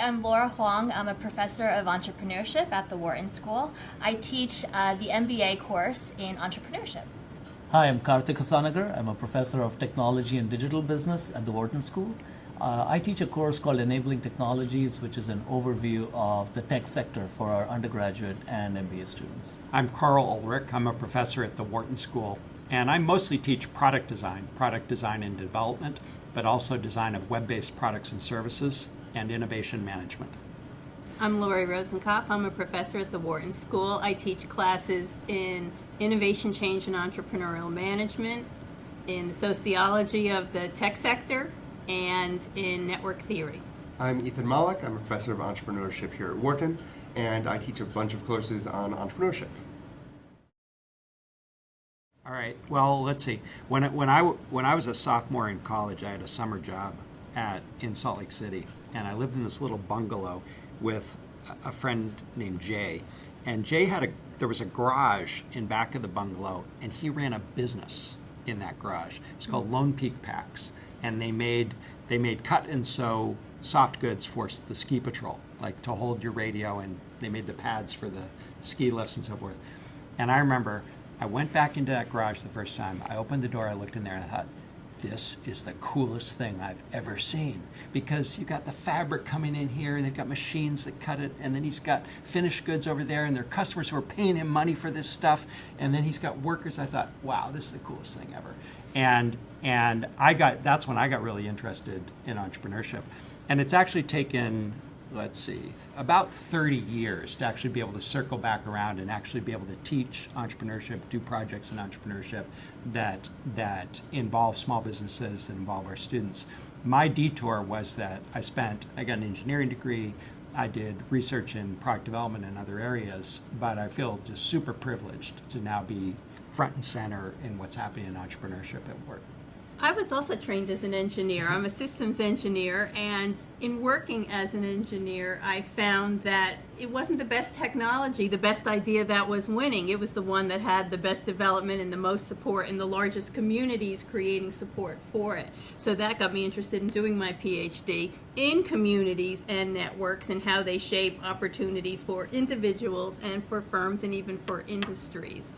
I'm Laura Huang. I'm a professor of entrepreneurship at the Wharton School. I teach the MBA course in entrepreneurship. Hi, I'm Karthik Hasanagar. I'm a professor of technology and digital business at the Wharton School. I teach a course called Enabling Technologies, which is an overview of the tech sector for our undergraduate and MBA students. I'm Carl Ulrich. I'm a professor at the Wharton School, and I mostly teach product design and development, but also design of web-based products and services and innovation management. I'm Lori Rosenkopf. I'm a professor at the Wharton School. I teach classes in innovation, change, and entrepreneurial management, in the sociology of the tech sector, and in network theory. I'm Ethan Malik. I'm a professor of entrepreneurship here at Wharton, and I teach a bunch of courses on entrepreneurship. All right, well, let's see. When I was a sophomore in college, I had a summer job in Salt Lake City, and I lived in this little bungalow with a friend named Jay. And Jay there was a garage in back of the bungalow, and he ran a business in that garage. It's called Lone Peak Packs, and they made cut and sew soft goods for the ski patrol, like to hold your radio, and they made the pads for the ski lifts and so forth. And I remember I went back into that garage the first time. I opened the door, I looked in there, and I thought, this is the coolest thing I've ever seen, because you got the fabric coming in here, and they've got machines that cut it, and then he's got finished goods over there, and there are customers who are paying him money for this stuff, and then he's got workers. I thought, wow, this is the coolest thing ever. And that's when I got really interested in entrepreneurship. And it's actually taken, let's see, about 30 years to actually be able to circle back around and actually be able to teach entrepreneurship, do projects in entrepreneurship that involve small businesses, that involve our students. My detour was that I got an engineering degree, I did research in product development and other areas, but I feel just super privileged to now be front and center in what's happening in entrepreneurship at work. I was also trained as an engineer. I'm a systems engineer, and in working as an engineer, I found that it wasn't the best technology, the best idea that was winning. It was the one that had the best development and the most support and the largest communities creating support for it. So that got me interested in doing my PhD in communities and networks and how they shape opportunities for individuals and for firms and even for industries.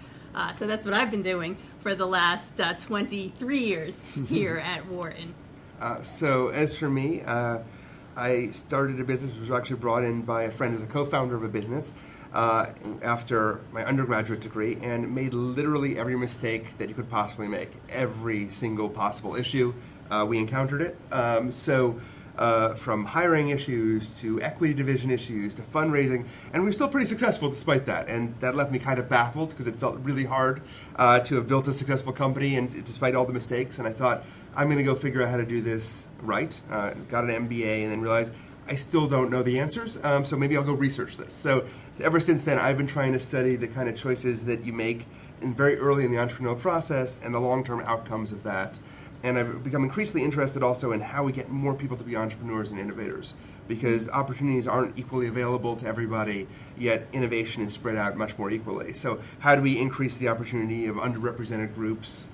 So that's what I've been doing for the last 23 years here at Wharton. So as for me, I started a business, which was actually brought in by a friend as a co-founder of a business after my undergraduate degree, and made literally every mistake that you could possibly make. Every single possible issue, we encountered it. From hiring issues to equity division issues to fundraising, and we were still pretty successful despite that. And that left me kind of baffled, because it felt really hard to have built a successful company, and despite all the mistakes. And I thought, I'm going to go figure out how to do this right. Got an MBA, and then realized I still don't know the answers, so maybe I'll go research this. So ever since then, I've been trying to study the kind of choices that you make very early in the entrepreneurial process and the long-term outcomes of that. And I've become increasingly interested also in how we get more people to be entrepreneurs and innovators, because opportunities aren't equally available to everybody, yet innovation is spread out much more equally. So how do we increase the opportunity of underrepresented groups,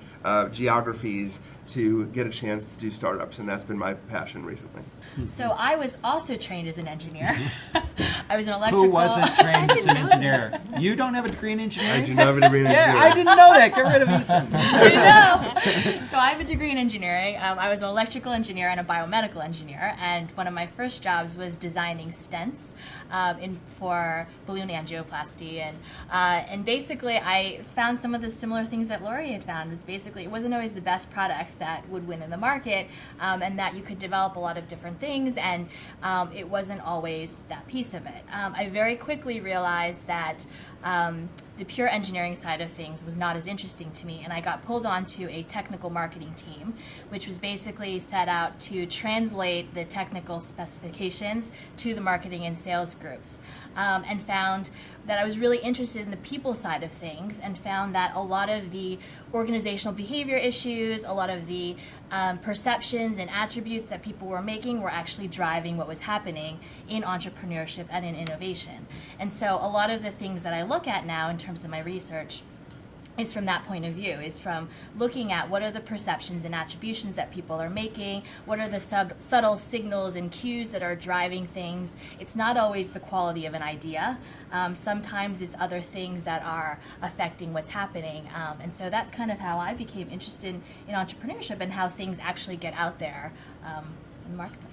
geographies, to get a chance to do startups? And that's been my passion recently. So I was also trained as an engineer. I was an electrical... Who wasn't trained as an engineer? You don't have a degree in engineering? I do not have a degree in engineering. Yeah, I didn't know that. Get rid of Ethan. I know. So I have a degree in engineering. I was an electrical engineer and a biomedical engineer, and one of my first jobs was designing stents for balloon angioplasty. And basically, I found some of the similar things that Lori had found. Was basically, it wasn't always the best product that would win in the market, and that you could develop a lot of different things, and it wasn't always that piece of it. I very quickly realized that the pure engineering side of things was not as interesting to me, and I got pulled onto a technical marketing team, which was basically set out to translate the technical specifications to the marketing and sales groups, and found that I was really interested in the people side of things, and found that a lot of the organizational behavior issues, a lot of the perceptions and attributes that people were making were actually driving what was happening in entrepreneurship and in innovation. And so a lot of the things that I look at now in terms of my research is from that point of view, is from looking at what are the perceptions and attributions that people are making, what are the subtle signals and cues that are driving things. It's not always the quality of an idea. Sometimes it's other things that are affecting what's happening. And so that's kind of how I became interested in entrepreneurship and how things actually get out there in the marketplace.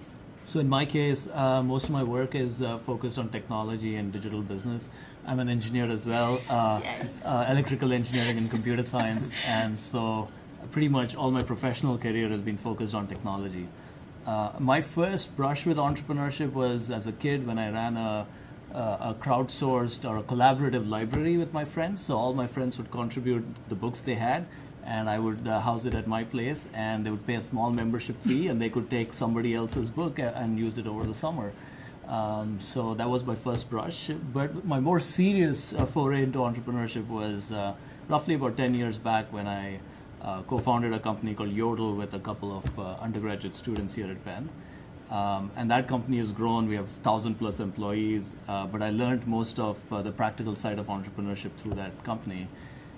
So in my case, most of my work is focused on technology and digital business. I'm an engineer as well, electrical engineering and computer science, and so pretty much all my professional career has been focused on technology. My first brush with entrepreneurship was as a kid when I ran a crowdsourced or a collaborative library with my friends. So all my friends would contribute the books they had, and I would house it at my place, and they would pay a small membership fee, and they could take somebody else's book and use it over the summer. So that was my first brush. But my more serious foray into entrepreneurship was roughly about 10 years back when I co-founded a company called Yodel with a couple of undergraduate students here at Penn. And that company has grown. We have 1,000+ employees, but I learned most of the practical side of entrepreneurship through that company.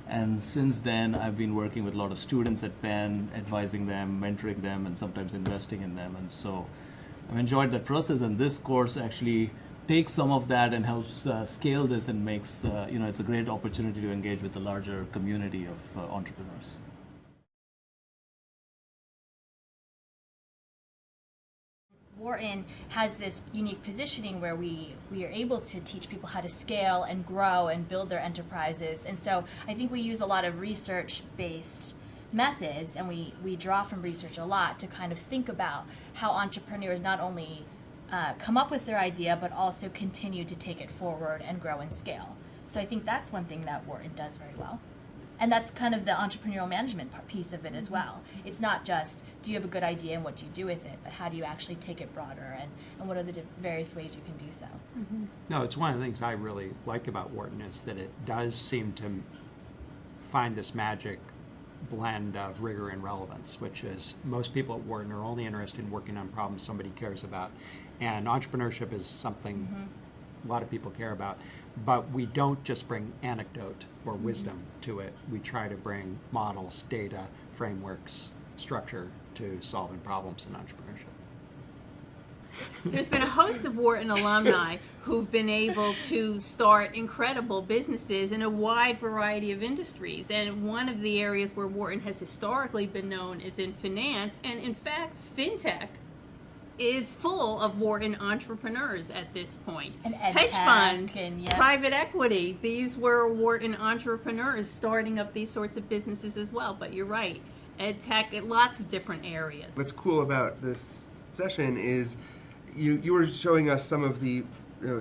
And since then, I've been working with a lot of students at Penn, advising them, mentoring them, and sometimes investing in them. And so I've enjoyed that process. And this course actually takes some of that and helps scale this and makes, it's a great opportunity to engage with a larger community of entrepreneurs. Wharton has this unique positioning where we are able to teach people how to scale and grow and build their enterprises. And so I think we use a lot of research-based methods, and we draw from research a lot to kind of think about how entrepreneurs not only come up with their idea, but also continue to take it forward and grow and scale. So I think that's one thing that Wharton does very well. And that's kind of the entrepreneurial management piece of it as well. It's not just, do you have a good idea and what do you do with it, but how do you actually take it broader, and what are the various ways you can do so? Mm-hmm. No, it's one of the things I really like about Wharton is that it does seem to find this magic blend of rigor and relevance, which is most people at Wharton are only interested in working on problems somebody cares about. And entrepreneurship is something a lot of people care about. But we don't just bring anecdote or wisdom to it. We try to bring models, data, frameworks, structure to solving problems in entrepreneurship. There's been a host of Wharton alumni who've been able to start incredible businesses in a wide variety of industries. And one of the areas where Wharton has historically been known is in finance. And in fact, fintech is full of Wharton entrepreneurs at this point. And hedge funds, and, private equity. These were Wharton entrepreneurs starting up these sorts of businesses as well. But you're right, ed tech, lots of different areas. What's cool about this session is you were showing us some of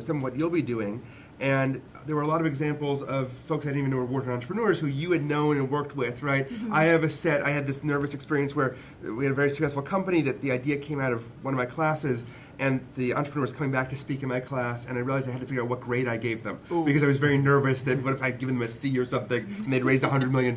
some of what you'll be doing, and there were a lot of examples of folks I didn't even know were Wharton entrepreneurs who you had known and worked with, right? Mm-hmm. I had this nervous experience where we had a very successful company that the idea came out of one of my classes, and the entrepreneur was coming back to speak in my class, and I realized I had to figure out what grade I gave them. Ooh. Because I was very nervous that what if I'd given them a C or something and they'd raised $100 million,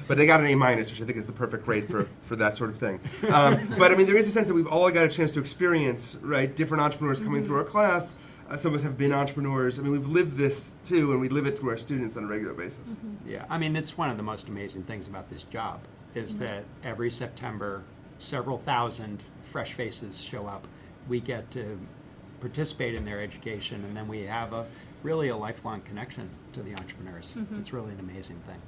but they got an A-, which I think is the perfect grade for that sort of thing. But I mean, there is a sense that we've all got a chance to experience, right, different entrepreneurs coming through our class. Some of us have been entrepreneurs. I mean, we've lived this too, and we live it through our students on a regular basis. Mm-hmm. Yeah, I mean, it's one of the most amazing things about this job is that every September, several thousand fresh faces show up. We get to participate in their education, and then we have really a lifelong connection to the entrepreneurs. Mm-hmm. It's really an amazing thing.